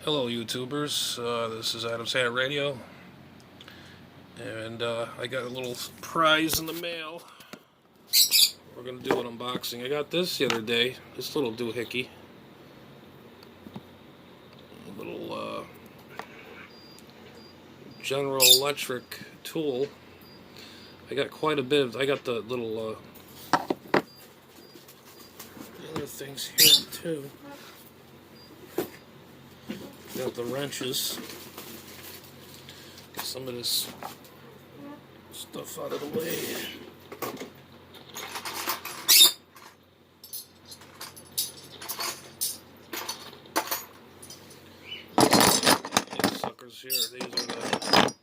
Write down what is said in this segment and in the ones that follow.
Hello YouTubers, this is Adam's Hat Radio, and I got a little prize in the mail. We're going to do an unboxing. I got this the other day, this little doohickey. A little General Electric tool. I got quite a bit I got the little other things here too. Got the wrenches. Get some of this stuff out of the way. These suckers here, these are the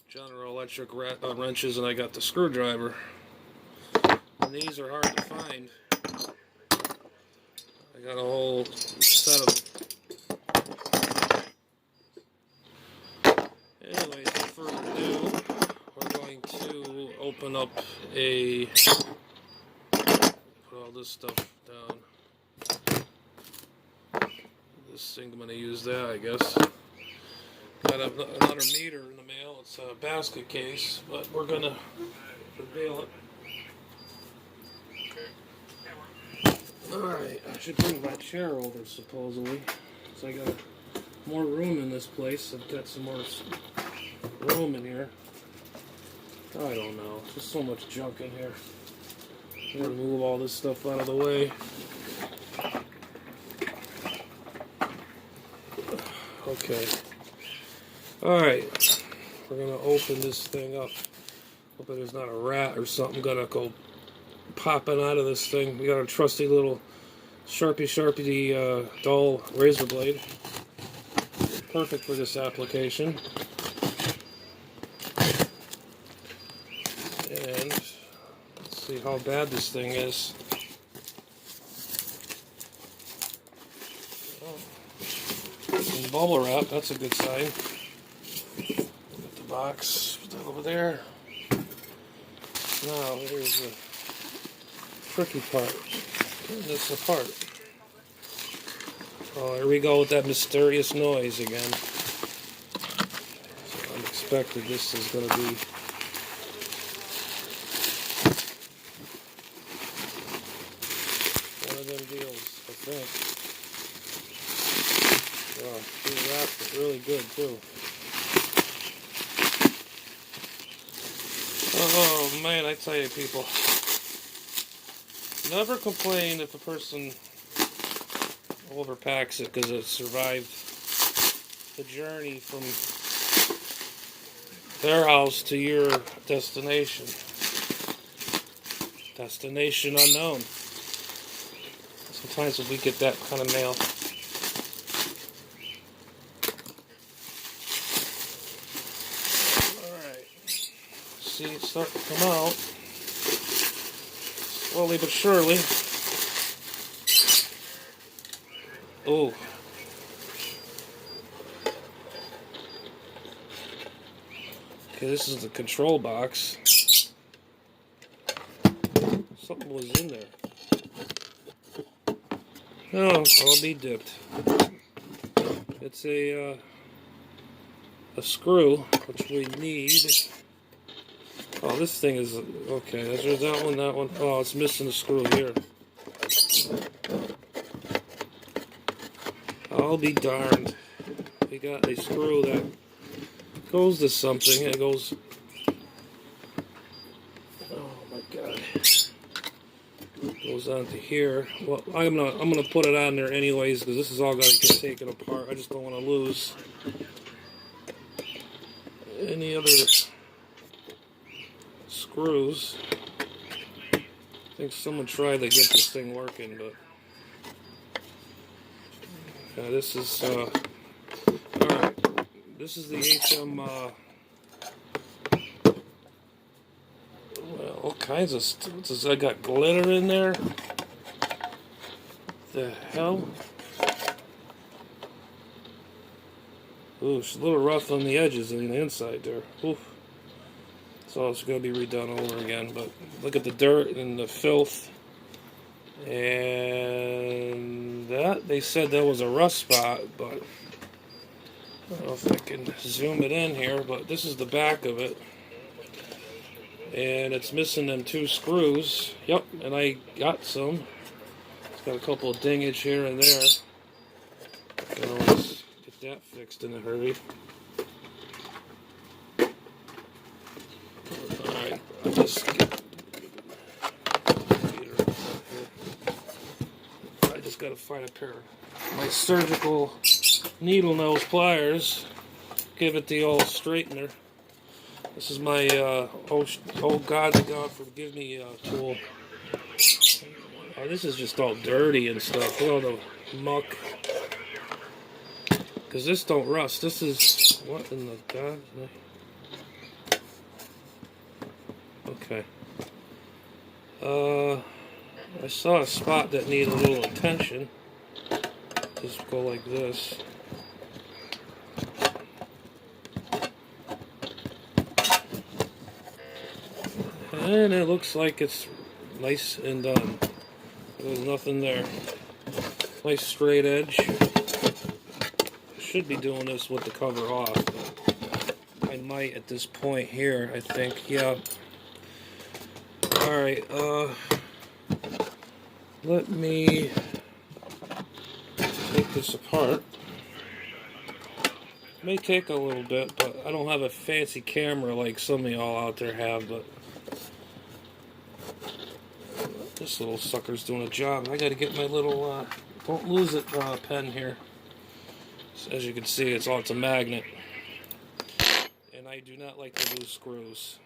General Electric wrenches, and I got the screwdriver. And these are hard to find. I got a whole set of them. Anyways, without further ado, we're going to open up a... put all this stuff down. This thing, I'm going to use that, I guess. Got another meter in the mail. It's a basket case, but we're going to reveal it. Alright, I should bring my chair over, supposedly. So I got more room in this place. I've got some more room in here. I don't know. There's so much junk in here. I'm going to move all this stuff out of the way. Okay. Alright. We're going to open this thing up. Hoping there's not a rat or something going to go popping out of this thing. We got our trusty little Sharpie dull razor blade. Perfect for this application. And let's see how bad this thing is. Oh, some bubble wrap, that's a good sign. Get the box, put that over there. Now here's the tricky part. Getting this apart. Oh, here we go with that mysterious noise again. So unexpected this is going to be. One of them deals, I think. Wow, she wrapped it really good too. Oh man, I tell you people. Never complain if a person overpacks it because it survived the journey from their house to your destination. Destination unknown. Sometimes we get that kind of mail. Alright. See it start to come out. Slowly but surely. Oh. Okay, this is the control box. Something was in there. Oh, I'll be dipped. It's a screw, which we need. Oh, this thing is okay. There's that one, that one. Oh, it's missing a screw here. I'll be darned. We got a screw that goes to something. It goes. Oh my God. Goes on to here. Well, I'm gonna put it on there anyways because this is all gonna get taken apart. I just don't want to lose any other screws. I think someone tried to get this thing working, but this is alright. This is the HM. Well, all kinds of stuff. I got glitter in there. The hell? Ooh, it's a little rough on the edges and the inside there. Oof. So it's going to be redone over again. But look at the dirt and the filth. And that, they said that was a rust spot, but I don't know if I can zoom it in here, but this is the back of it. And it's missing them 2 screws. Yep, and I got some. It's got a couple of dingage here and there. Let's get that fixed in a hurry. Alright, I just gotta find a pair of my surgical needle nose pliers. Give it the old straightener. This is my oh God forgive me tool. Oh, this is just all dirty and stuff. Look at all the muck. Because this don't rust. This is what in the God? Okay. I saw a spot that needed a little attention. Just go like this. And it looks like it's nice and done. There's nothing there. Nice straight edge. Should be doing this with the cover off. I might at this point here, I think. Yeah. Alright, let me take this apart. It may take a little bit, but I don't have a fancy camera like some of y'all out there have, but this little sucker's doing a job. I gotta get my little, don't lose it, pen here. So as you can see, it's a magnet. And I do not like to lose screws.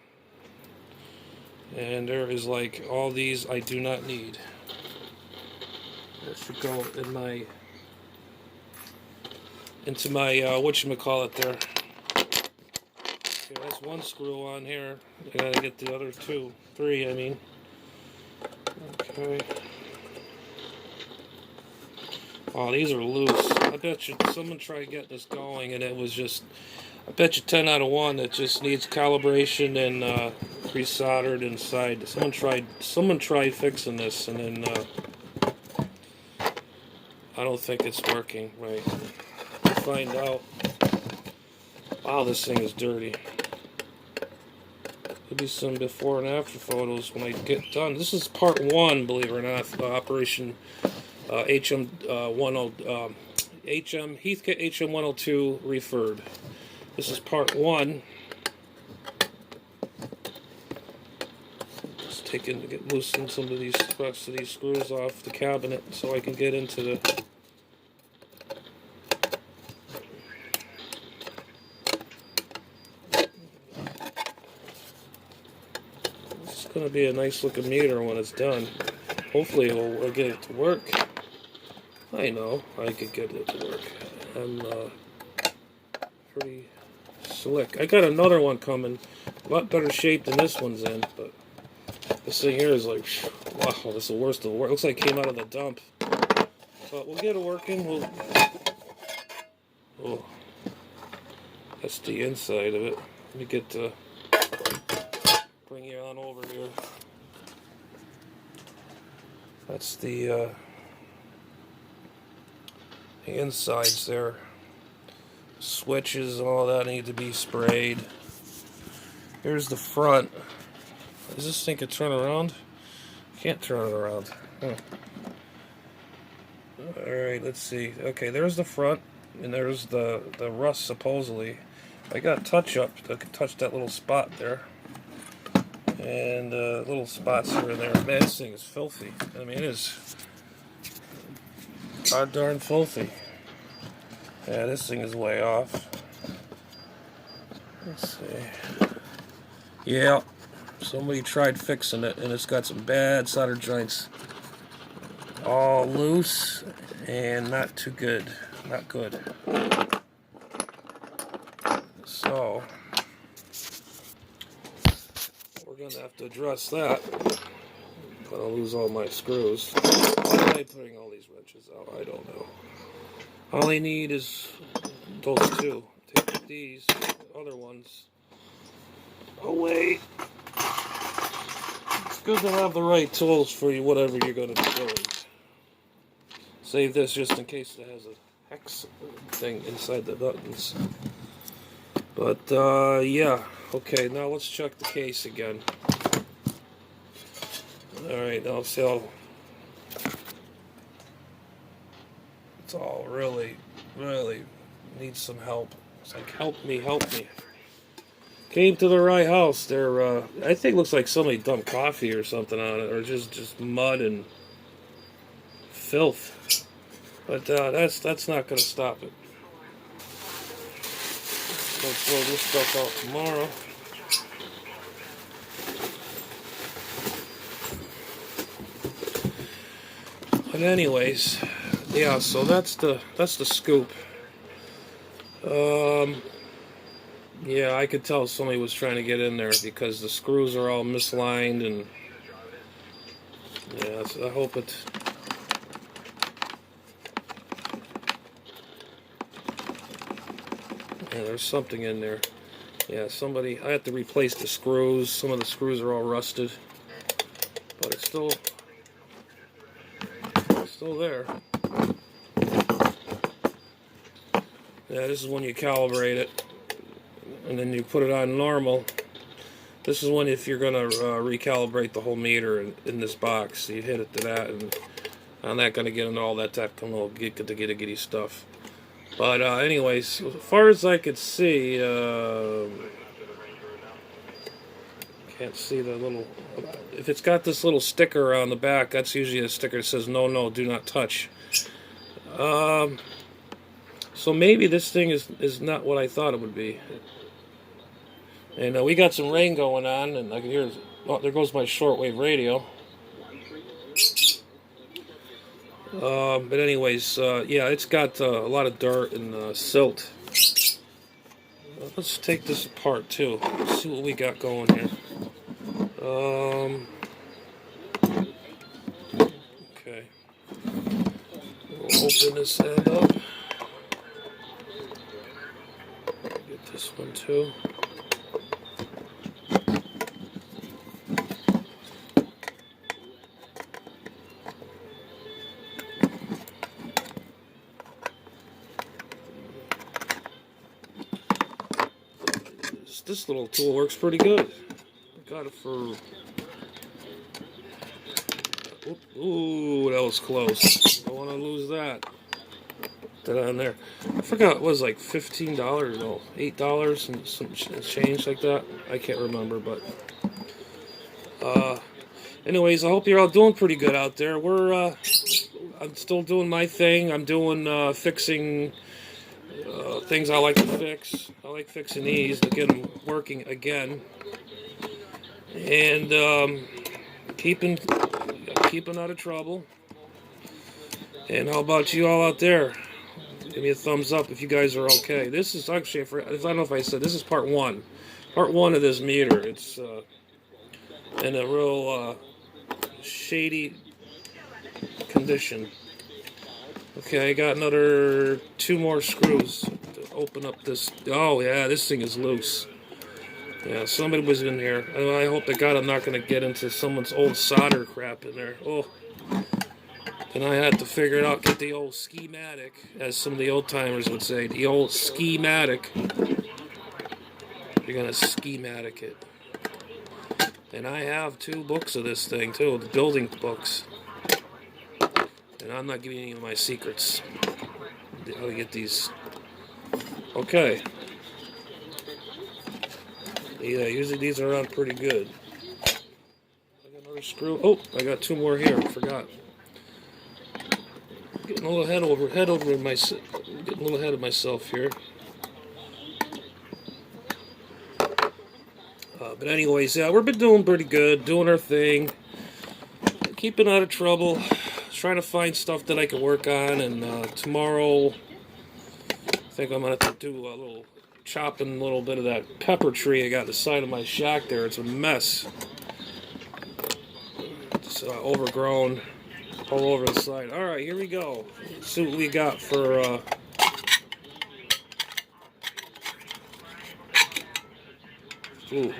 And there is like all these I do not need. That should go in my into my whatchamacallit there. Okay, that's 1 screw on here. I gotta get the other 3 I mean. Okay. Oh, these are loose. I bet you someone tried to get this going and it was just, I bet you 10 out of 1 it just needs calibration and pre-soldered inside. Someone tried fixing this and then I don't think it's working right. We'll find out. Wow, this thing is dirty. There'll be some before and after photos when I get done. This is part 1, believe it or not, Operation HM-102 HEATHKIT HM-102 refurb. This is part 1. Just loosen some of these rest of these screws off the cabinet so I can get into the. It's going to be a nice looking meter when it's done. Hopefully I'll get it to work. I know I could get it to work. I'm pretty slick. I got another one coming, a lot better shape than this one's in, but this thing here is like, wow, this is the worst of the worst. Looks like it came out of the dump. But we'll get it working. Oh, that's the inside of it. Let me get to bring you on over here. That's the insides there. Switches and all that need to be sprayed. Here's the front. Does this thing can turn around? Can't turn it around. Huh. Alright, let's see. Okay, there's the front, and there's the rust supposedly. I got touch-up that could touch that little spot there. And little spots here and there. Man, this thing is filthy. I mean, it is god darn filthy. Yeah, this thing is way off. Let's see. Yeah, somebody tried fixing it, and it's got some bad solder joints. All loose and not too good. Not good. So we're gonna have to address that. But I'll lose all my screws. Why am I putting all these wrenches out? I don't know. All I need is those 2. Take these other ones away. It's good to have the right tools for you, whatever you're going to be doing. Save this just in case it has hex thing inside the buttons. But yeah, okay. Now let's check the case again. All right, now see how it's all really needs some help. It's like help me. Came to the right house. There, I think looks like somebody dumped coffee or something on it, or just mud and filth. But that's not going to stop it. I'll throw this stuff out tomorrow. But anyways, yeah. So that's the scoop. Yeah, I could tell somebody was trying to get in there because the screws are all misaligned, and yeah, so I hope it. Yeah, there's something in there. Yeah, somebody. I have to replace the screws. Some of the screws are all rusted, but it's still there. Yeah, this is when you calibrate it, and then you put it on normal. This is when, if you're going to recalibrate the whole meter in this box, you hit it to that, and I'm not going to get into all that technical giddy stuff. But anyways, as far as I could see, can't see the little. If it's got this little sticker on the back, that's usually a sticker that says no, do not touch. So maybe this thing is not what I thought it would be. And we got some rain going on, and I can hear. Oh, there goes my shortwave radio. But anyways, yeah, it's got a lot of dirt and silt. Let's take this apart too. Let's see what we got going here. Okay. We'll open this end up. Get this one too. This little tool works pretty good. I got it for. Ooh, that was close. Don't want to lose that. Put that on there. I forgot it was like $15, no, $8 and some change like that. I can't remember, but. Anyways, I hope you're all doing pretty good out there. I'm still doing my thing. I'm doing fixing. Things I like to fix. I like fixing these to get them working again, and keeping out of trouble. And how about you all out there? Give me a thumbs up if you guys are okay. This is actually, I don't know if I said, this is part one. Part one of this meter. It's in a real shady condition. Okay, I got another 2 more screws to open up this. Oh yeah, this thing is loose. Yeah, somebody was in here. I hope to God I'm not going to get into someone's old solder crap in there. Oh, and I had to figure it out. Get the old schematic, as some of the old timers would say. The old schematic. You're going to schematic it. And I have 2 books of this thing too, the building books. And I'm not giving any of my secrets. How to get these. Okay. Yeah, usually these are on pretty good. I got another screw. Oh, I got 2 more here. I forgot. Getting a little getting a little ahead of myself here. But anyways, yeah, we've been doing pretty good, doing our thing, keeping out of trouble. Trying to find stuff that I can work on, and tomorrow I think I'm going to have to do a little chopping, a little bit of that pepper tree I got the side of my shack there. It's a mess. It's overgrown all over the side. Alright, here we go. Let's see what we got for ooh.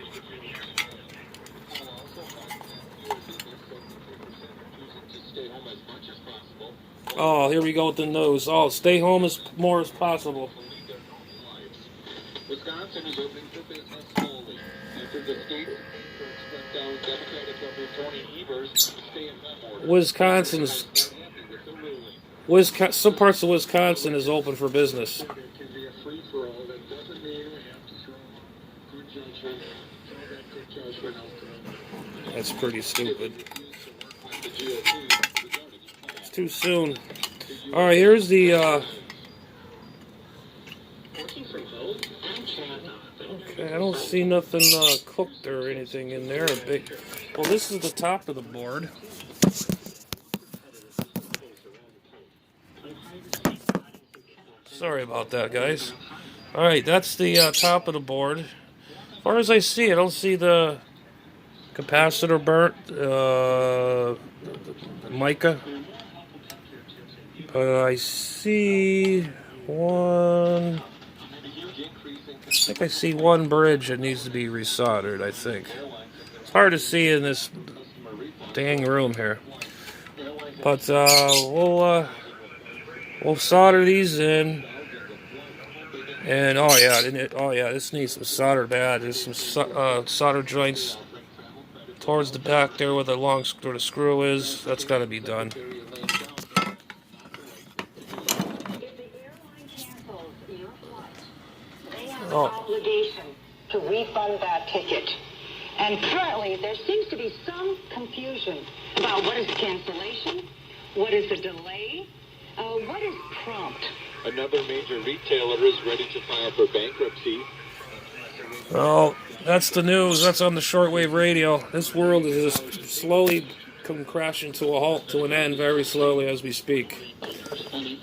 Oh, here we go with the news. Oh, stay home as more as possible. Wisconsin is opening for business slowly. After the state struck down Democratic Governor Tony Evers' stay-at-home order. Wisconsin's some parts of Wisconsin is open for business. There can be a free-for-all. That doesn't mean we have to throw good judgment, throw that good judgment out there. That's pretty stupid. It's too soon. All right, here's the. Okay, I don't see nothing cooked or anything in there. Well, this is the top of the board. Sorry about that, guys. All right, that's the top of the board. As far as I see, I don't see the capacitor burnt, mica. But I see one. I think I see one bridge that needs to be resoldered, I think. It's hard to see in this dang room here. But we'll solder these in. And oh yeah, this needs some solder bad. There's some solder joints towards the back there where the screw is. That's got to be done. Obligation to refund that ticket. And currently, there seems to be some confusion about what is cancellation, what is a delay, what is prompt. Another major retailer is ready to file for bankruptcy. Well, that's the news. That's on the shortwave radio. This world is just slowly come crashing to a halt, to an end, very slowly as we speak.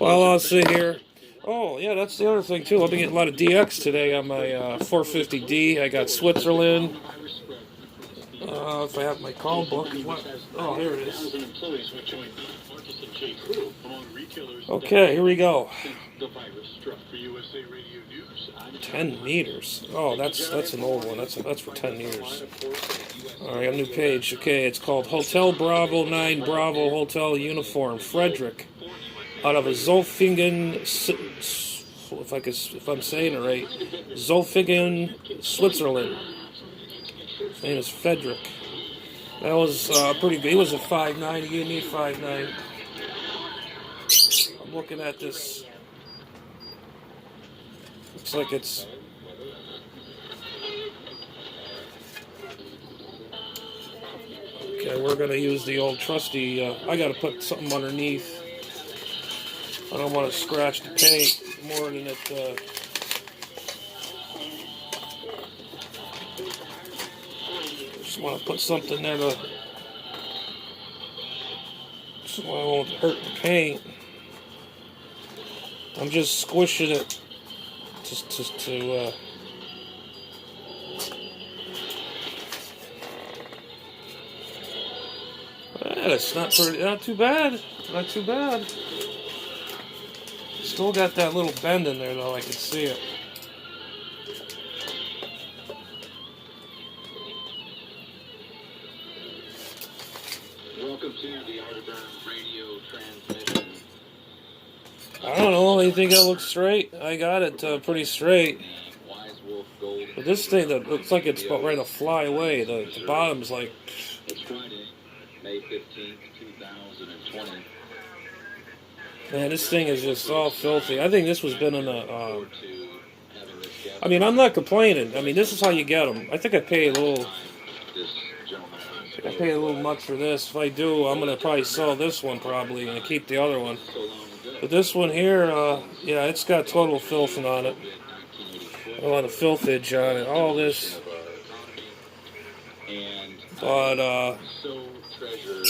Well, I'll sit here. Oh, yeah, that's the other thing, too. I've been getting a lot of DX today on my 450D. I got Switzerland. If I have my call book. Oh, here it is. Okay, here we go. 10 meters. Oh, that's an old one. That's for 10 meters. All right, a new page. Okay, it's called Hotel Bravo 9 Bravo Hotel Uniform, Frederick, out of a Zolfingen, if I'm saying it right, Zolfingen, Switzerland. His name is Frederick. That was pretty good. He was a 5'9". He gave me a 5'9". I'm looking at this. Looks like it's. Okay, we're going to use the old trusty. I got to put something underneath. I don't want to scratch the paint more than it. Just want to put something there so I won't hurt the paint. I'm just squishing it just to it's not too bad. Not too bad. Still got that little bend in there though, I can see it. Welcome to the Arterburn radio transmission. I don't know, you think that looks straight? I got it pretty straight. But this thing that looks like it's about ready to fly away. The bottom's like. It's Friday, May 15th, 2020. Man, this thing is just all filthy. I think this was been in a. I mean, I'm not complaining. I mean, this is how you get them. I think I pay a little. I pay a little much for this. If I do, I'm gonna probably sell this one probably and keep the other one. But this one here, yeah, it's got total filth on it. A lot of filthage on it. All this. But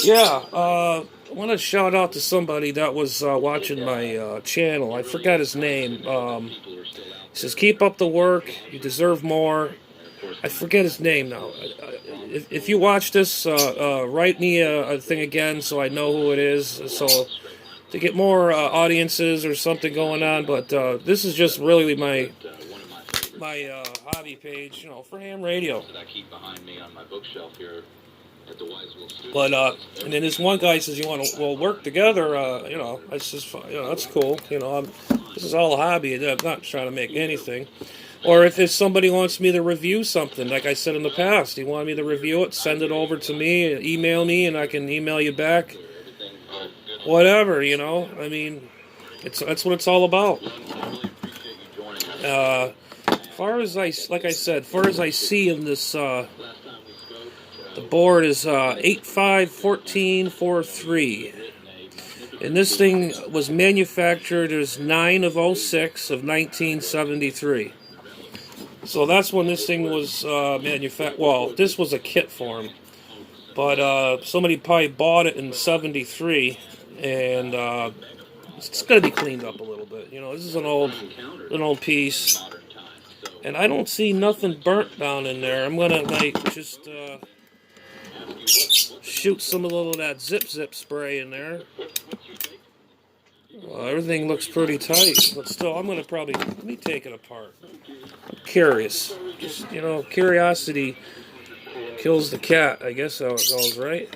yeah, I want to shout out to somebody that was watching my channel. I forgot his name. He says, "Keep up the work. You deserve more." I forget his name now. If you watch this, write me a thing again so I know who it is. So to get more audiences or something going on. But this is just really my hobby page, you know, for ham radio. That I keep behind me on my bookshelf here. But and then this one guy says, "You want to work together?" You know, I says, "You know, that's cool. You know, this is all a hobby. I'm not trying to make anything." Or if somebody wants me to review something, like I said in the past, you want me to review it, send it over to me, email me, and I can email you back. Whatever, you know. I mean, that's what it's all about. Far as I see in this, the board is 851443. And this thing was manufactured as 9 of 06 of 1973. So that's when this thing was manufactured. Well, this was a kit for him. But somebody probably bought it in 73. And it's going to be cleaned up a little bit. You know, this is an old piece. And I don't see nothing burnt down in there. I'm going to just shoot some of that zip spray in there. Well, everything looks pretty tight, but still, I'm going to let me take it apart. I'm curious. Just, you know, curiosity kills the cat. I guess how it goes, right?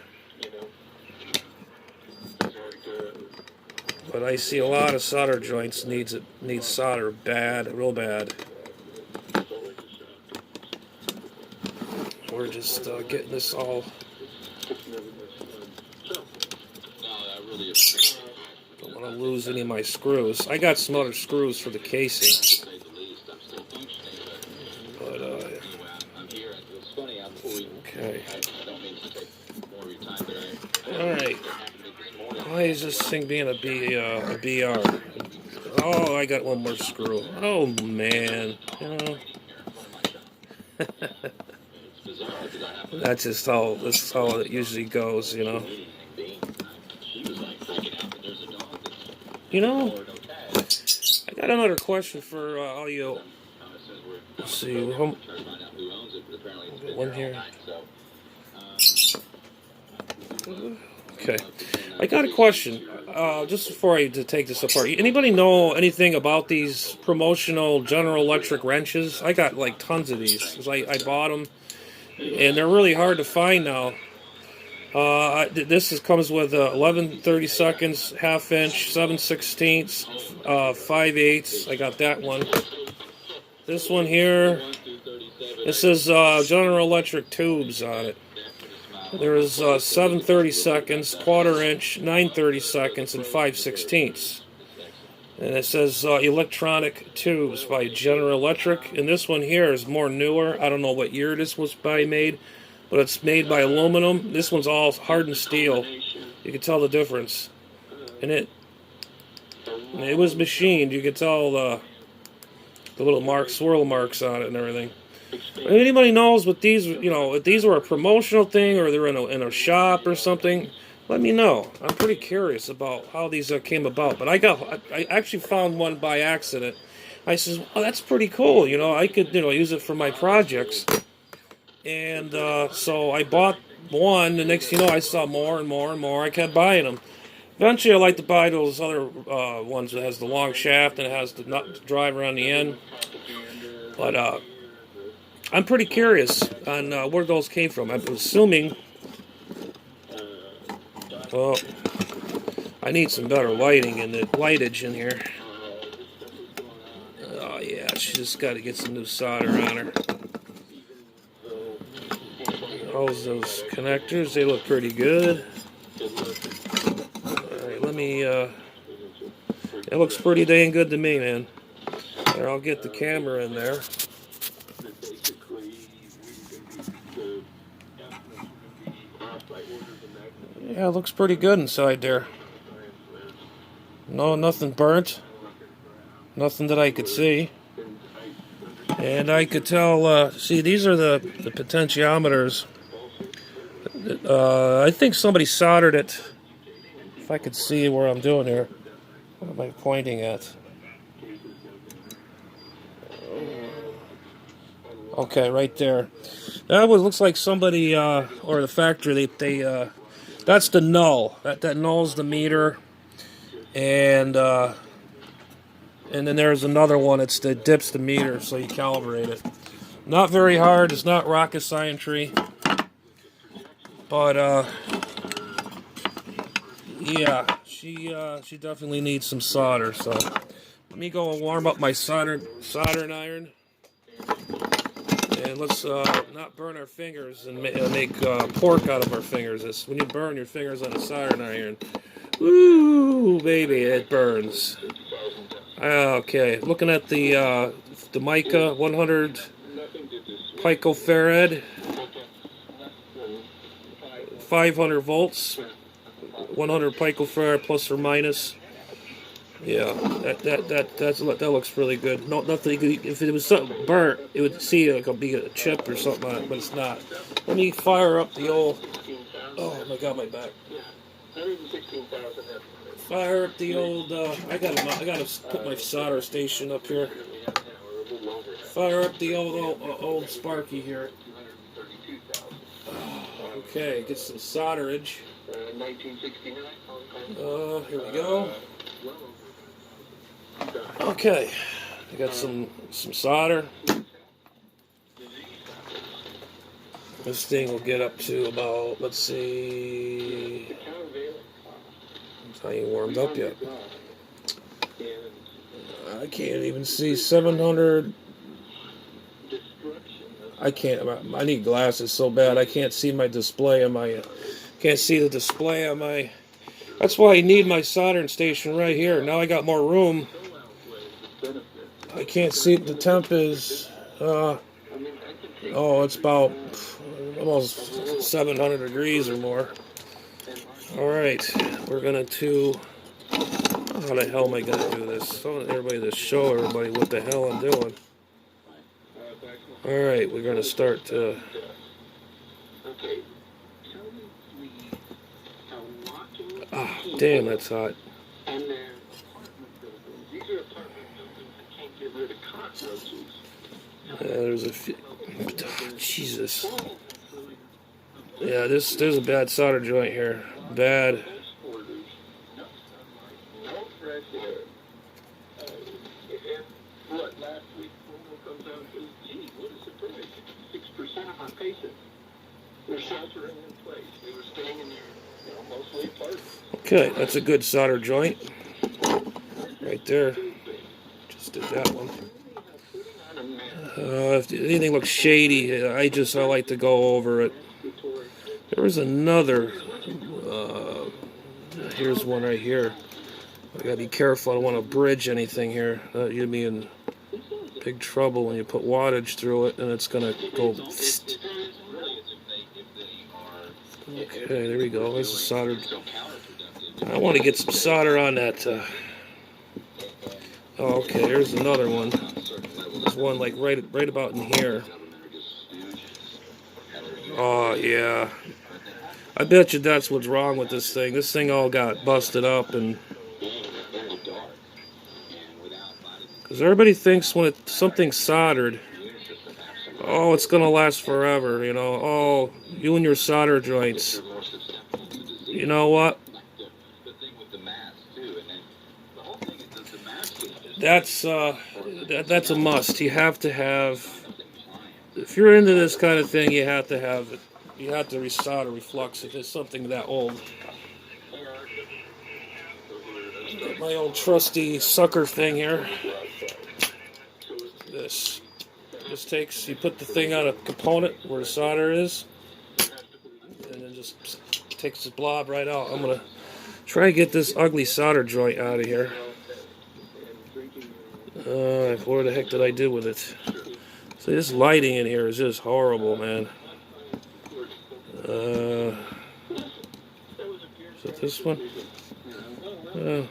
But I see a lot of solder joints needs solder bad, real bad. We're just getting this all. Don't want to lose any of my screws. I got some other screws for the casing. But okay. All right. Why is this thing being a BR? Oh, I got one more screw. Oh man, you know. That's just how it usually goes, you know. You know, I got another question for all you. Let's see, one here. Okay, I got a question. Just before I take this apart, anybody know anything about these promotional General Electric wrenches? I got like tons of these because I bought them, and they're really hard to find now. This comes with 11/32, ½ inch, 7/16, 5/8. I got that one. This one here. This is General Electric tubes on it. There's 7/32, ½ inch, 9/32, and 5/16. And it says electronic tubes by General Electric. And this one here is more newer. I don't know what year this was made, but it's made by aluminum. This one's all hardened steel. You can tell the difference. And it was machined. You can tell the little swirl marks on it and everything. If anybody knows what these, you know, if these were a promotional thing or they're in a shop or something, let me know. I'm pretty curious about how these came about. But I actually found one by accident. I says, "Oh, that's pretty cool. You know, I could, you know, use it for my projects." And so I bought one. The next, you know, I saw more and more and more. I kept buying them. Eventually, I like to buy those other ones that has the long shaft and it has the nut driver on the end. But I'm pretty curious on where those came from. I'm assuming. Well, I need some better lighting and the lightage in here. Oh yeah, she just got to get some new solder on her. Those connectors, they look pretty good. Alright, let me, it looks pretty dang good to me, man. There, I'll get the camera in there. Yeah, it looks pretty good inside there. No, nothing burnt. Nothing that I could see. And I could tell, see, these are the potentiometers. I think somebody soldered it. If I could see where I'm doing here. What am I pointing at? Okay, right there. That looks like somebody, or the factory, they that's the null. That null's the meter. And then there's another one. That dips the meter, so you calibrate it. Not very hard. It's not rocket scientry. But yeah, she definitely needs some solder. So let me go and warm up my soldering iron, and let's not burn our fingers and make pork out of our fingers. It's when you burn your fingers on a soldering iron. Woo, baby, it burns. Okay, looking at the mica 100 picofarad, 500 volts, 100 picofarad plus or minus. Yeah, that looks really good. No, nothing. If it was something burnt, it would see like be a chip or something on it, but it's not. Let me fire up the old. Oh my God, my back. Fire up the old. I gotta put my solder station up here. Fire up the old Sparky here. Okay, get some solderage. Here we go. Okay, I got some solder. This thing will get up to about, let's see, it's not even warmed up yet. I can't even see 700. I can't. I need glasses so bad. I can't see my display on my. Can't see the display on my. That's why I need my soldering station right here. Now I got more room. I can't see the temp is. Oh, it's about almost 700 degrees or more. All right, we're gonna do. How the hell am I gonna do this? I want everybody to show everybody what the hell I'm doing. All right, we're gonna start. Damn, that's hot. There's a few. Jesus. Yeah, there's a bad solder joint here. Bad. Okay, that's a good solder joint. Right there. Just did that one. If anything looks shady, I like to go over it. There was another. Here's one right here. I gotta be careful. I don't want to bridge anything here. You'd be in big trouble when you put wattage through it, and it's gonna go. Okay, there we go. There's a solder. I want to get some solder on that. Oh, okay, there's another one. There's one like right about in here. Oh yeah. I bet you that's what's wrong with this thing. This thing all got busted up, and because everybody thinks when something's soldered, oh, it's gonna last forever. You know, oh, you and your solder joints. You know what? That's a must. You have to have. If you're into this kind of thing, you have to have it. You have to resolder reflux if it's something that old. Got my old trusty sucker thing here. This takes. You put the thing on a component where the solder is, and then just takes the blob right out. I'm gonna try to get this ugly solder joint out of here. What the heck did I do with it? So this lighting in here is just horrible, man. Is it this one? Okay,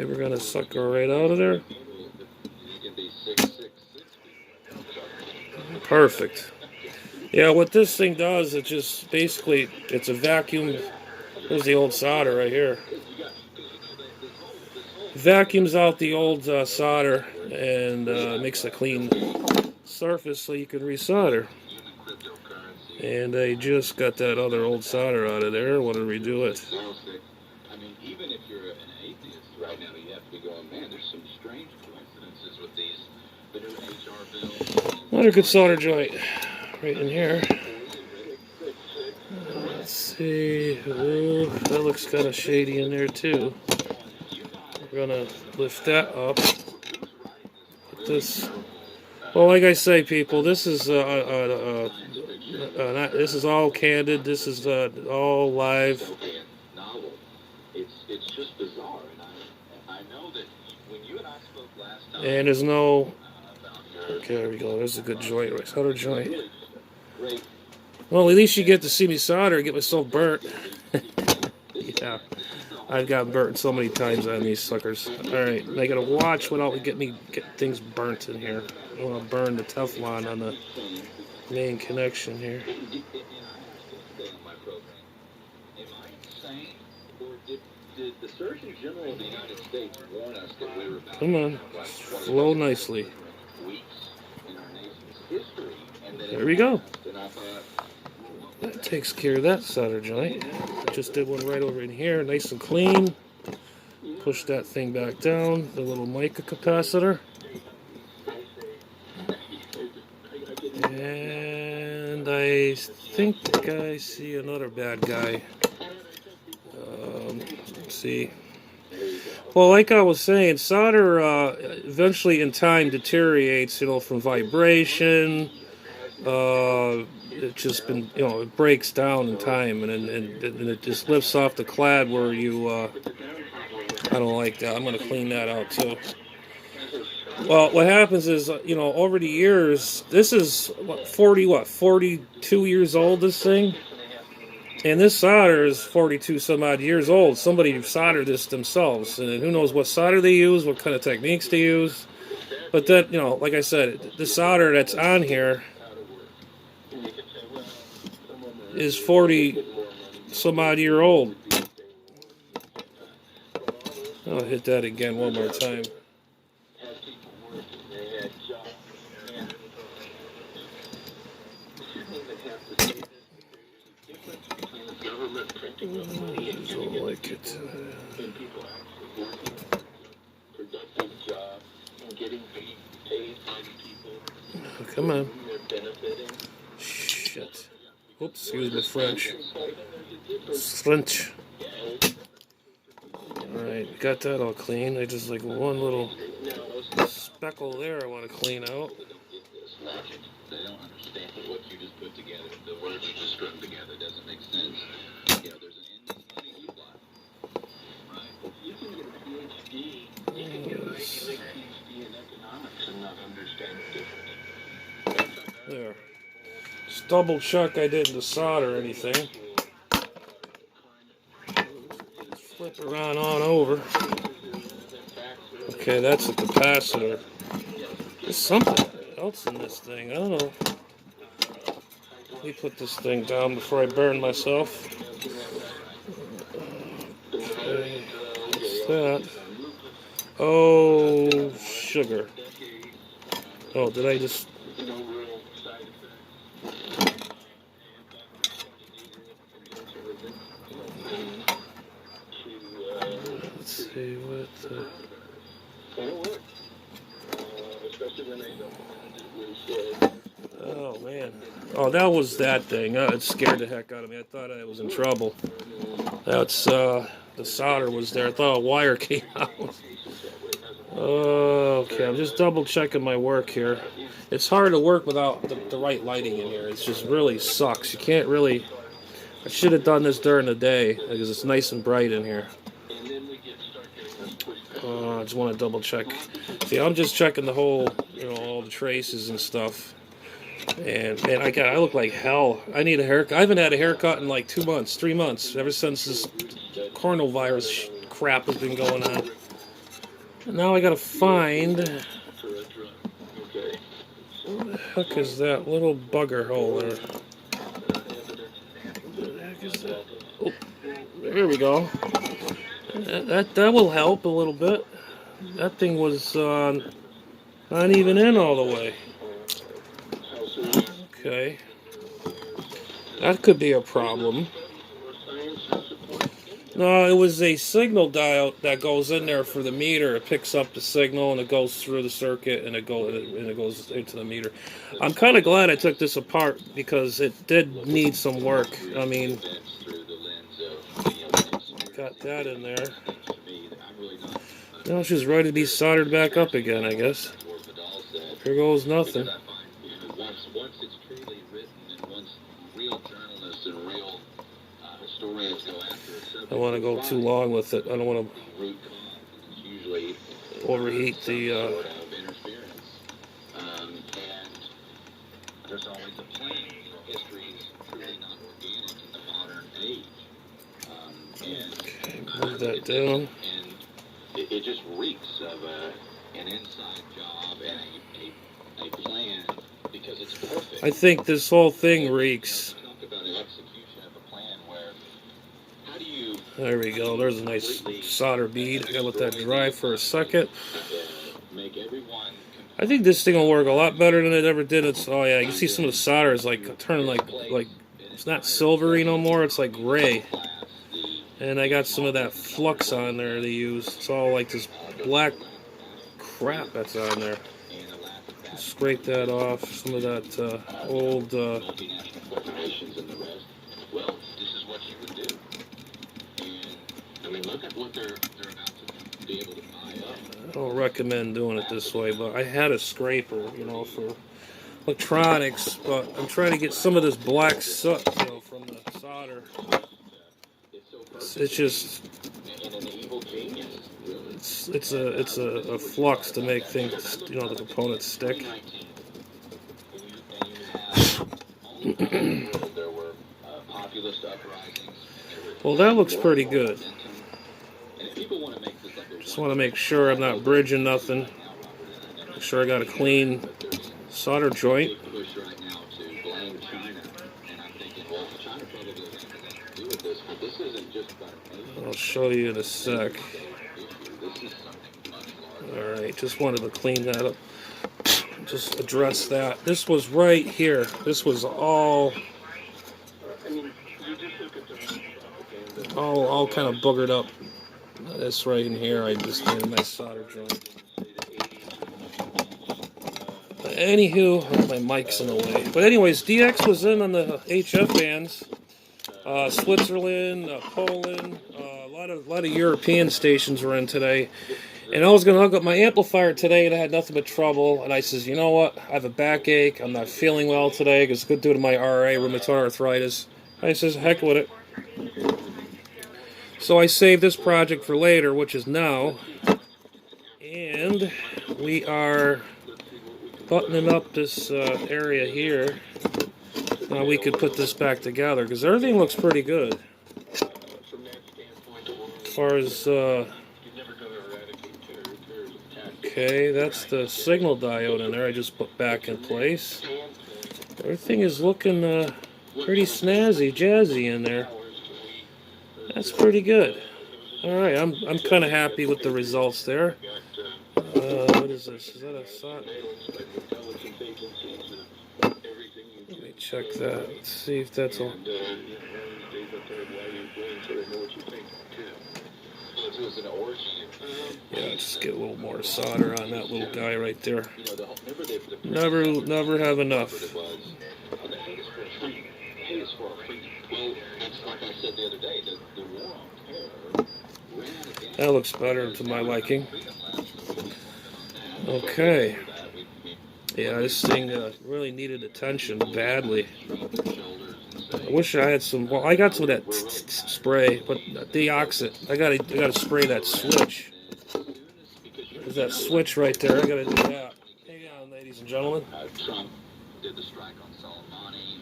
we're gonna suck her right out of there. Perfect. Yeah, what this thing does, it just basically, it's a vacuum. There's the old solder right here. Vacuums out the old solder and makes a clean surface so you can resolder. And I just got that other old solder out of there. I want to redo it. I mean, even if you're an atheist right now, you have to be going, man, there's some strange coincidences with these, the new HR bill. Another good solder joint right in here. see. Ooh, that looks kind of shady in there too. We're gonna lift that up. Put this. Well, like I say, people, this is this is all candid. This is all live. It's just bizarre, and I know that when you and I spoke last time. And there's no. Okay, there we go. There's a good joint, right? Solder joint. Well, at least you get to see me solder and get myself burnt. Yeah, I've gotten burnt so many times on these suckers. All right, I gotta watch without get things burnt in here. I don't want to burn the Teflon on the main connection here. Did the Surgeon General of the United States warn us that we were about Come on, flow nicely. There we go. That takes care of that solder joint. I just did one right over in here, nice and clean. Push that thing back down, the little mica capacitor. And I think I see another bad guy. Let's see. Well, like I was saying, solder eventually in time deteriorates, you know, from vibration. It's just been, you know, it breaks down in time, and it just lifts off the clad where you, I don't like that. I'm going to clean that out too. Well, what happens is, you know, over the years, this is, 42 years old, this thing? And this solder is 42 some odd years old. Somebody soldered this themselves, and who knows what solder they use, what kind of techniques they use. But that, you know, like I said, the solder that's on here is 40 some odd year old. I'll hit that again one more time. Don't like it. Oh, come on. Shit. Oops, excuse me, French. French. Alright, got that all clean. I just like one little speckle there I want to clean out. They don't understand what you just put together. The words you just strung together doesn't make sense. You know, there's an NDE block. Right? You can get a PhD. You can get a PhD in economics and not understand the difference. There. Just double check I didn't desolder anything. Flip around on over. Okay, that's a capacitor. There's something else in this thing. I don't know. Let me put this thing down before I burn myself. Okay. What's that? Oh, sugar. Oh, did I just... Let's see what the... Oh man. Oh, that was that thing. It scared the heck out of me. I thought I was in trouble. That's the solder was there. I thought a wire came out. Okay, I'm just double checking my work here. It's hard to work without the right lighting in here. It just really sucks. You can't really... I should have done this during the day because it's nice and bright in here. I just want to double check. See, I'm just checking the whole, you know, all the traces and stuff. And man, I look like hell. I need a haircut. I haven't had a haircut in like 2 months, 3 months, ever since this coronavirus crap has been going on. And now I gotta find... What the heck is that little bugger hole there? What the heck is that? Oh, there we go. That will help a little bit. That thing was not even in all the way. Okay. That could be a problem. No, it was a signal diode that goes in there for the meter. It picks up the signal and it goes through the circuit and it goes into the meter. I'm kind of glad I took this apart because it did need some work. I mean, got that in there. To me, I'm really not. Now she's ready to be soldered back up again, I guess. Here goes nothing. Because I find, once it's truly written and once real journalists and real historians go after it, I don't want to go too long with it. I don't want root cause is usually to overheat some the. sort of interference. And there's always a plan. History is truly not organic in the modern age. Move that down. And it just reeks of an inside job and a plan because it's perfect. I think this whole thing reeks. Talk about an execution of a plan where how do you There we go. There's a nice solder bead. I gotta let that dry for a second. make everyone I think this thing will work a lot better than it ever did. It's oh yeah, you can see some of the solder is like turning like it's not silvery no more. It's like gray. And I got some of that flux on there they use. It's all like this black crap that's on there. Scrape that off. Some of that old. multinational corporations and the rest. Well, this is what you would do. And I mean, look at what they're about to be able to buy up. I don't recommend doing it this way, but I had a scraper, for electronics. But I'm trying to get some of this black soot, from the solder. It's just. And an evil genius, really. It's a flux to make things, the components stick. There were populist uprisings. Well, that looks pretty good. And if people want to make this like a Just want to make sure I'm not bridging nothing. Make sure I got a clean solder joint. push right now to blame China, and I'm thinking, well, China probably doesn't have anything to do with this, but this isn't just about nation. I'll show you in a sec. This is something much larger. Alright, just wanted to clean that up. Just address that. This was right here. This was all kind of boogered up. This right in here, I just made a nice solder joint. Anywho, my mic's in the way. But anyways, DX was in on the HF bands. Switzerland, Poland, a lot of European stations were in today. And I was going to hook up my amplifier today, and I had nothing but trouble. And I says, you know what? I have a backache. I'm not feeling well today because it's good due to my RA, rheumatoid arthritis. I says, heck with it. So I saved this project for later, which is now. And we are buttoning up this area here. Now we could put this back together because everything looks pretty good. As far as okay, that's the signal diode in there I just put back in place. Everything is looking pretty snazzy, jazzy in there. That's pretty good. Alright, I'm kind of happy with the results there. What is this? Is that a sock? Let me check that. Let's see if that's all. Yeah, just get a little more solder on that little guy right there. Never have enough. That looks better to my liking. Okay. Yeah, this thing really needed attention badly. I wish I had some. Well, I got some of that spray, but deoxit. I gotta spray that switch. There's that switch right there. I gotta do that. Hang on, ladies and gentlemen. Trump did the strike on Soleimani.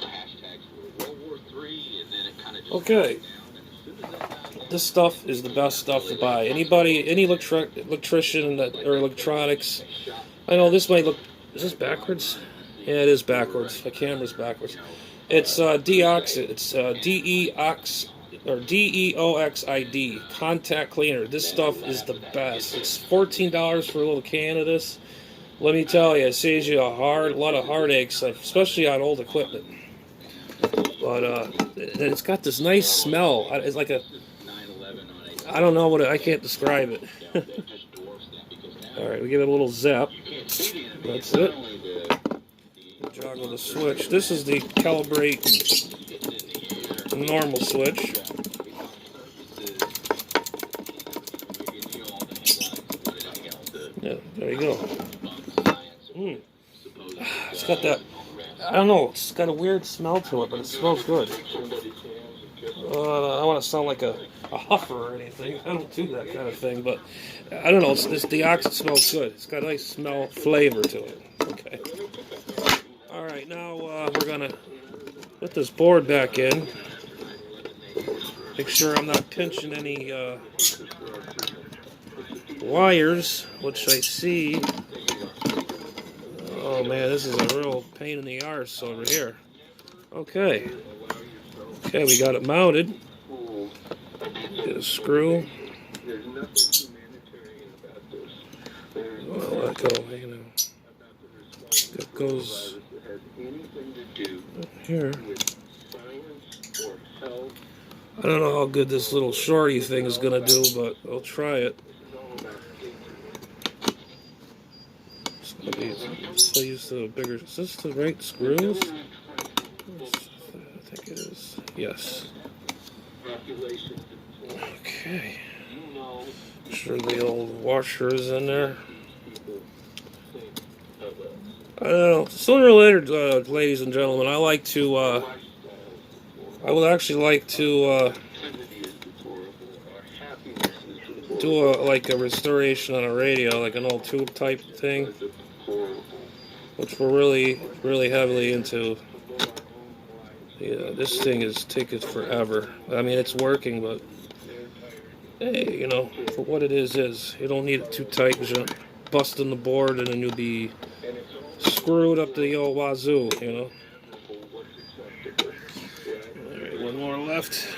Hashtags were World War III, and then it kind of just Okay. This stuff is the best stuff to buy. Any electrician or electronics. I know this might look. Is this backwards? Yeah, it is backwards. The camera's backwards. It's deoxid. It's DEOXID contact cleaner. This stuff is the best. It's $14 for a little can of this. Let me tell you, it saves you a lot of heartaches, especially on old equipment. But it's got this nice smell. It's like a. I don't know I can't describe it. All right, we give it a little zap. That's it. Joggle the switch. This is the calibrate normal switch. Yeah, there you go. It's got that, I don't know, it's got a weird smell to it, but it smells good. I don't want to sound like a huffer or anything. I don't do that kind of thing, but I don't know, this deoxit smells good. It's got a nice smell, flavor to it. Okay. Alright, now we're going to put this board back in. Make sure I'm not pinching any wires, which I see. Oh man, this is a real pain in the arse over here. Okay. Okay, we got it mounted. Get a screw. Oh, let go, you know. That goes here. I don't know how good this little shorty thing is going to do, but I'll try it. So used to bigger. Is this the right screws? I think it is. Yes. Okay. Sure the old washer is in there. I don't know. Sooner or later, ladies and gentlemen, I like to. I would actually like to do like a restoration on a radio, like an old tube type thing, which we're really heavily into. Yeah, this thing is taking forever. I mean, it's working, but hey, you know, for what it is you don't need it too tight because you're busting the board and then you'll be screwed up to the old wazoo, you know. Alright, one more left.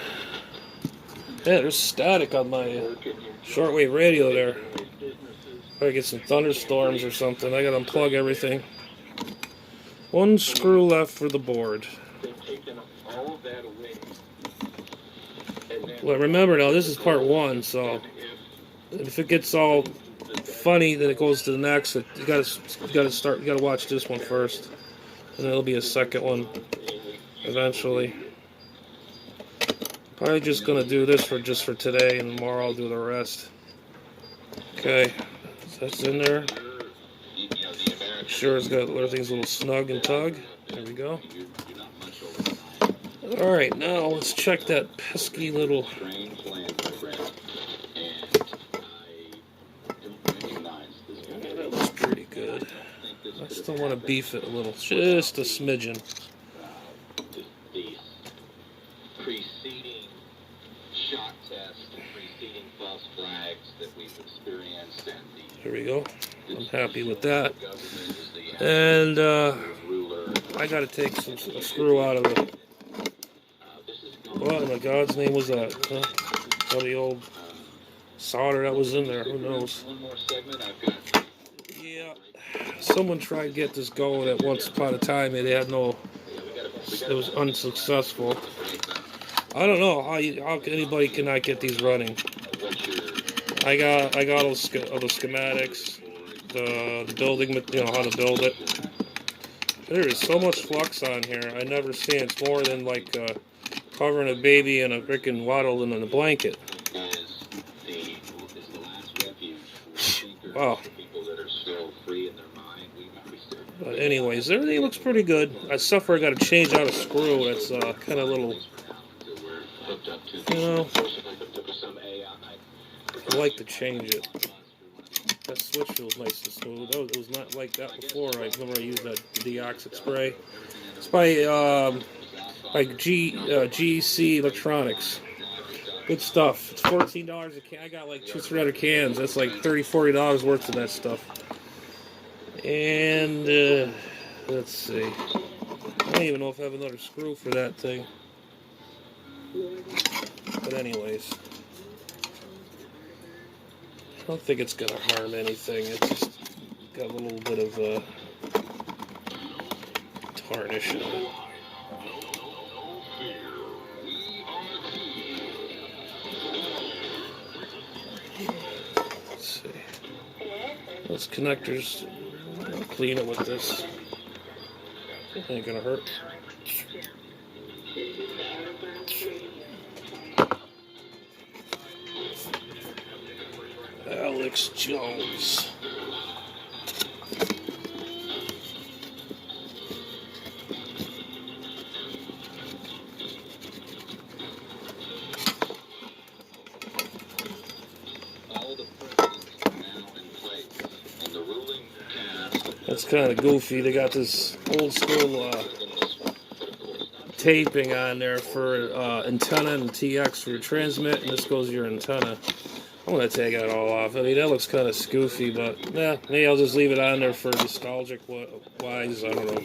Yeah, there's static on my shortwave radio there. Probably get some thunderstorms or something. I gotta unplug everything. One screw left for the board. Well, remember now, this is part one, so if it gets all funny, then it goes to the next. You gotta watch this one first, and there'll be a second one eventually. Probably just gonna do this for today, and tomorrow I'll do the rest. Okay, so that's in there. Make sure it's got everything's a little snug and tug. There we go. All right, now let's check that pesky little. That looks pretty good. I still want to beef it a little, just a smidgen. Preceding shock test, preceding false flags that we've experienced, and Here we go. I'm happy with that. And I got to take a screw out of it. What in God's name was that? Huh? Probably old solder that was in there. Who knows? Yeah. Someone tried to get this going at once upon a time, and they had no. It was unsuccessful. I don't know how anybody cannot get these running. I got all the schematics, the building, you know, how to build it. There is so much flux on here. I never seen it's more than like covering a baby in a freaking waddle in a blanket. Wow. But anyways, everything looks pretty good. Except for I got to change out a screw. That's kind of little, you know. I like to change it. That switch feels nice and smooth. It was not like that before. I remember I used that deoxit spray. It's by GC Electronics. Good stuff. It's $14 a can. I got like 200-300 cans. That's like $30-40 worth of that stuff. And let's see. I don't even know if I have another screw for that thing. But anyways, I don't think it's gonna harm anything. It's just got a little bit of tarnish in it. Let's see. Those connectors, I'll clean it with this. Ain't gonna hurt. Alex Jones. It's kind of goofy. They got this old school taping on there for antenna and TX for your transmit, and this goes your antenna. I'm going to take that all off. I mean, that looks kind of scoofy, but yeah, maybe I'll just leave it on there for nostalgic wise. I don't know.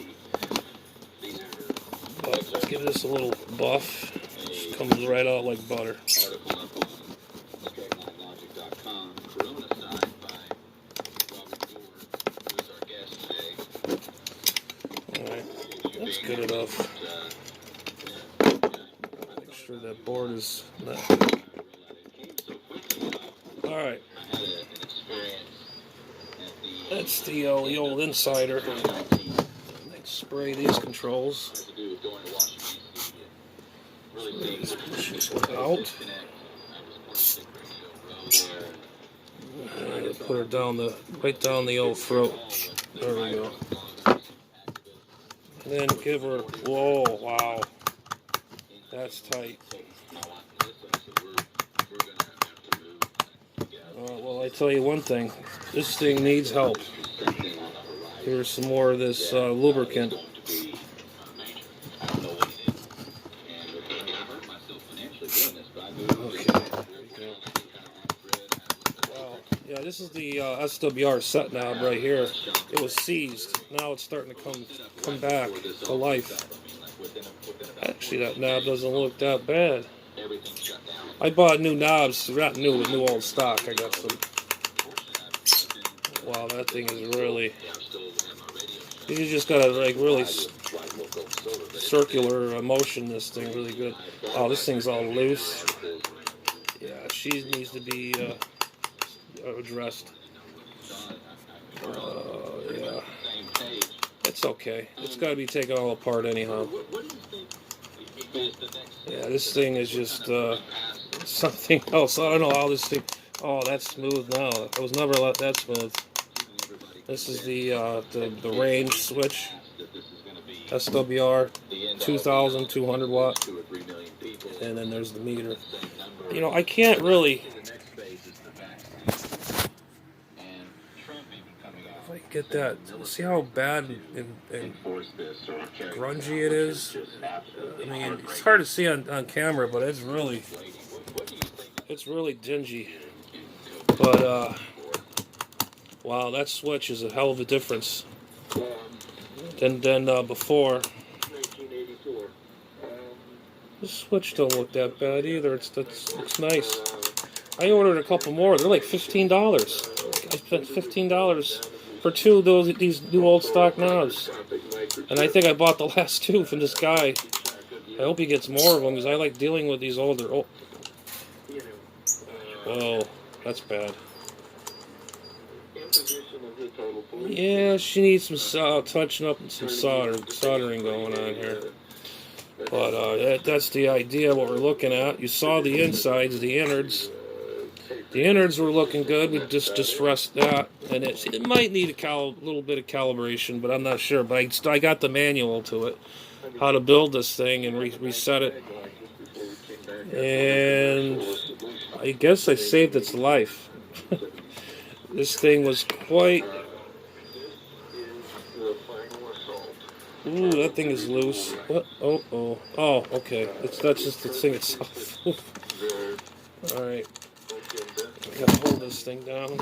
But let's give this a little buff. It comes right out like butter. Alright, that's good enough. Make sure that board is not. Alright. That's the old insider. Let's spray these controls. Push this one out. And put her down right down the old throat. There we go. And then give her, whoa, wow. That's tight. Well, I tell you one thing. This thing needs help. Here's some more of this lubricant. Okay, there we go. Wow. Yeah, this is the SWR set knob right here. It was seized. Now it's starting to come back to life. Actually, that knob doesn't look that bad. I bought new knobs, not new, but new old stock. I got some. Wow, that thing is really. You just gotta like really circular motion this thing really good. Oh, this thing's all loose. Yeah, she needs to be addressed. Yeah, it's okay. It's got to be taken all apart anyhow. Yeah, this thing is just something else. I don't know how this thing. Oh, that's smooth now. I was never that smooth. This is the range switch. SWR 2,200 watt. And then there's the meter. You know, I can't really. If I get that, see how bad and grungy it is. I mean, it's hard to see on camera, but it's really dingy. But wow, that switch is a hell of a difference than before. This switch don't look that bad either. It's nice. I ordered a couple more. They're like $15. I spent $15 for two of these new old stock knobs, and I think I bought the last two from this guy. I hope he gets more of them because I like dealing with these older. Oh, that's bad. Yeah, she needs some touching up and some soldering going on here. But that's the idea. What we're looking at. You saw the insides, the innards. The innards were looking good. We just rest that, and it might need a little bit of calibration, but I'm not sure. But I got the manual to it, how to build this thing and reset it. And I guess I saved its life. This thing was quite. Ooh, that thing is loose. What? Oh, okay. That's just the thing itself. All right. I gotta hold this thing down.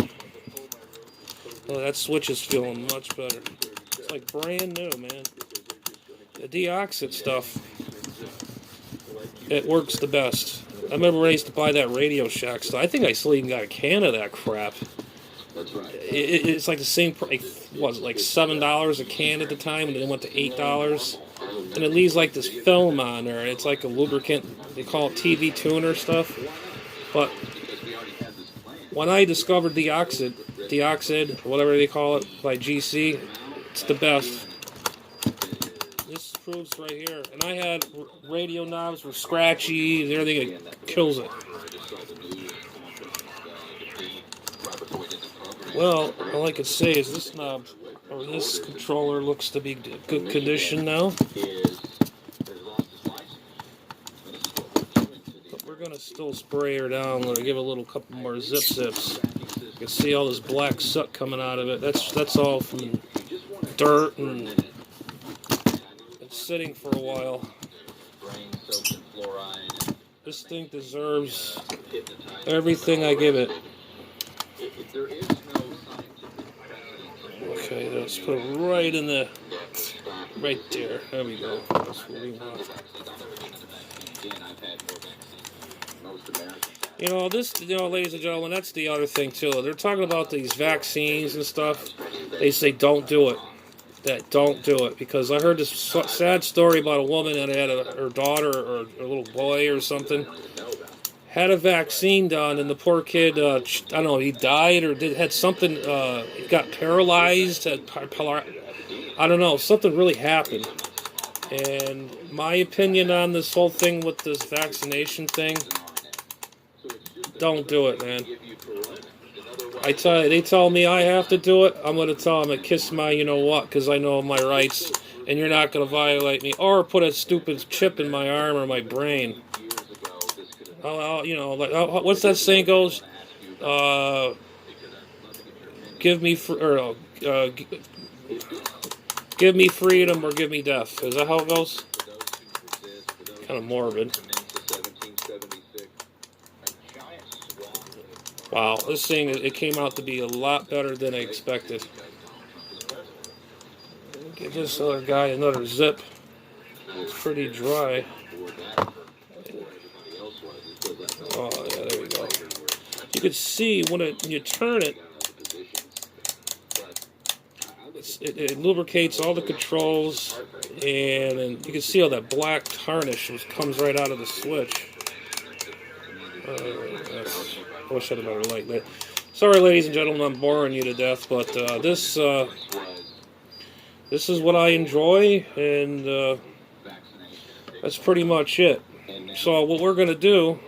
Oh, that switch is feeling much better. It's like brand new, man. The deoxit stuff, it works the best. I remember when I used to buy that Radio Shack stuff. I think I still even got a can of that crap. That's right. It's like the same price. Was it like $7 a can at the time, and then it went to $8. And it leaves like this film on there. It's like a lubricant. They call it TV tuner stuff. But when I discovered Deoxid, whatever they call it, by GC, it's the best. This proves right here. And I had radio knobs were scratchy and everything. It kills it. Well, all I can say is this knob, or this controller, looks to be good condition now. But we're going to still spray her down. We're going to give it a little couple more zips. You can see all this black soot coming out of it. That's all from dirt and it's sitting for a while. This thing deserves everything I give it. Okay, let's put it right in the, right there. There we go. That's what we want. You know, this, ladies and gentlemen, that's the other thing too. They're talking about these vaccines and stuff. They say don't do it. Don't do it, because I heard this sad story about a woman that had her daughter or a little boy or something had a vaccine done, and the poor kid, I don't know, he died or had something. He got paralyzed. I don't know, something really happened. And my opinion on this whole thing with this vaccination thing, don't do it, man. They tell me I have to do it. I'm going to tell them to kiss my you-know-what, because I know my rights, and you're not going to violate me. Or put a stupid chip in my arm or my brain. What's that saying goes? Give me freedom or give me death. Is that how it goes? Kind of morbid. Wow, this thing, it came out to be a lot better than I expected. Give this other guy another zip. It's pretty dry. Oh, yeah, there we go. You can see when you turn it, it lubricates all the controls, and you can see all that black tarnish comes right out of the switch. I wish I had a better light there. Sorry, ladies and gentlemen, I'm boring you to death, but this is what I enjoy, and that's pretty much it. So what we're going to do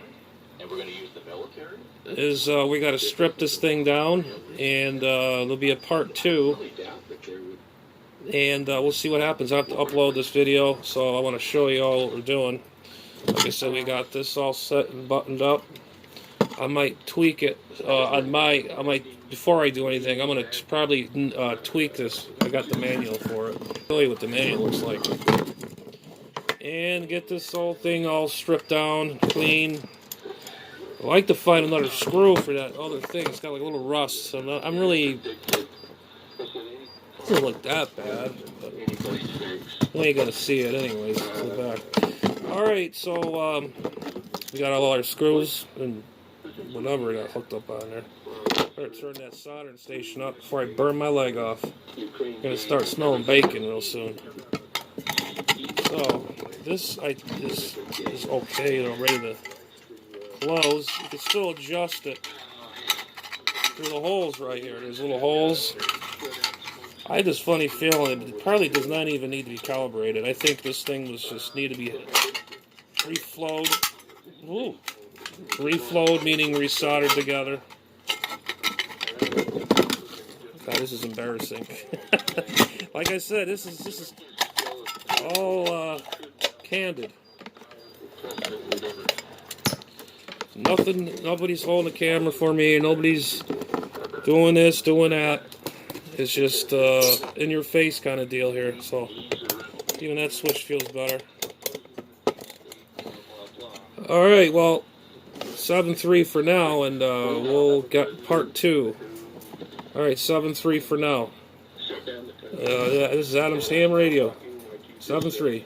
is we got to strip this thing down, and there'll be a part 2, and we'll see what happens. I have to upload this video, so I want to show you all what we're doing. Like I said, we got this all set and buttoned up. I might tweak it before I do anything. I'm going to probably tweak this. I got the manual for it. I'll show you what the manual looks like. And get this whole thing all stripped down, clean. I like to find another screw for that other thing. It's got like a little rust. So I'm really... It doesn't look that bad. But you ain't going to see it anyways. Alright, so we got all our screws and whatever got hooked up on there. Better turn that soldering station up before I burn my leg off. I'm going to start smelling bacon real soon. So, this is okay, ready to close. You can still adjust it through the holes right here. There's little holes. I had this funny feeling it probably does not even need to be calibrated. I think this thing was just need to be reflowed. Ooh. Reflowed meaning resoldered together. God, this is embarrassing. Like I said, this is all candid. Nobody's holding a camera for me. Nobody's doing this, doing that. It's just in your face kind of deal here. So even that switch feels better. All right, well, 7-3 for now, and we'll get part 2. All right, 7-3 for now. This is Adam's Ham Radio. 7-3.